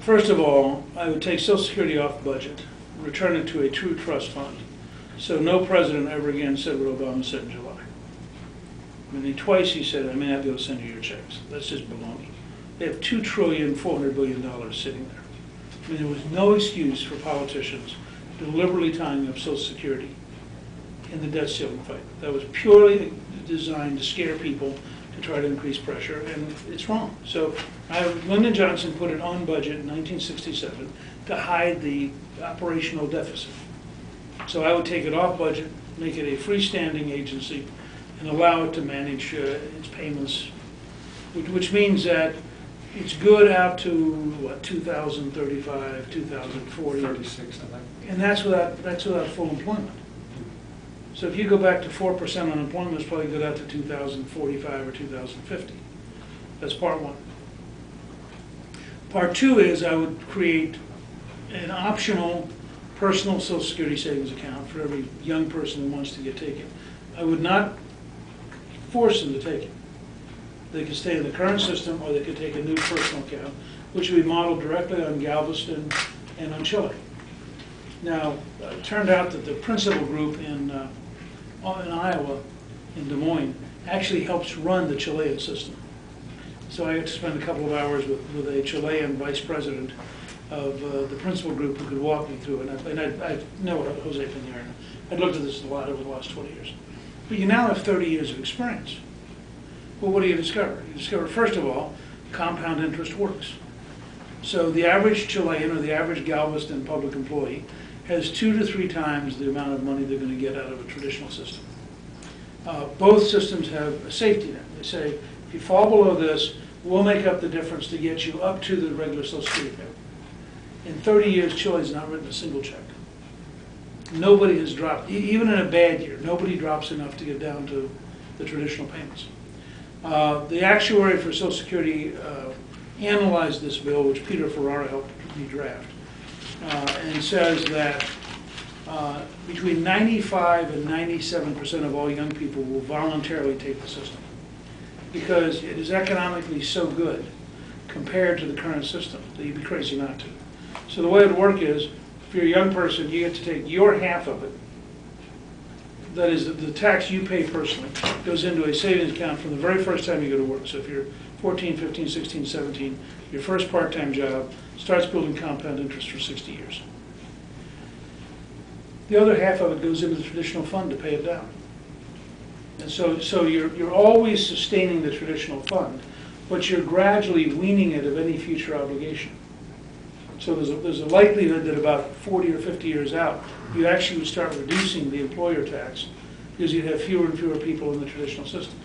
First of all, I would take Social Security off budget, return it to a true trust fund. So no president ever again said what Obama said in July. I mean, twice he said, I may not be able to send you your checks. That's just baloney. They have $2.4 trillion sitting there. I mean, there was no excuse for politicians deliberately tying up Social Security in the debt ceiling fight. That was purely designed to scare people, to try to increase pressure, and it's wrong. So Lyndon Johnson put it on budget in 1967 to hide the operational deficit. So I would take it off budget, make it a freestanding agency, and allow it to manage its payments, which means that it's good out to, what, 2035, 2040. 36, I think. And that's without full employment. So if you go back to 4% unemployment, it's probably good out to 2045 or 2050. That's part one. Part two is I would create an optional personal Social Security savings account for every young person who wants to get taken. I would not force them to take it. They could stay in the current system, or they could take a new personal account, which would be modeled directly on Galveston and on Chile. Now, it turned out that the principal group in Iowa, in Des Moines, actually helps run the Chilean system. So I got to spend a couple of hours with a Chilean vice president of the principal group who could walk me through it. And I know Jose Pinheiro. I'd looked at this a lot over the last 20 years. But you now have 30 years of experience. Well, what do you discover? You discover, first of all, compound interest works. So the average Chilean or the average Galveston public employee has 2 to 3 times the amount of money they're going to get out of a traditional system. Both systems have a safety net. They say, if you fall below this, we'll make up the difference to get you up to the regular Social Security payment. In 30 years, Chile's not written a single check. Nobody has dropped, even in a bad year, nobody drops enough to get down to the traditional payments. The actuary for Social Security analyzed this bill, which Peter Ferrara helped me draft, and says that between 95 and 97% of all young people will voluntarily take the system because it is economically so good compared to the current system that you'd be crazy not to. So the way it would work is, if you're a young person, you get to take your half of it. That is, the tax you pay personally goes into a savings account from the very first time you go to work. So if you're 14, 15, 16, 17, your first part-time job starts building compound interest for 60 years. The other half of it goes into the traditional fund to pay it down. And so you're always sustaining the traditional fund, but you're gradually weaning it of any future obligation. So there's a likelihood that about 40 or 50 years out, you actually would start reducing the employer tax because you'd have fewer and fewer people in the traditional system.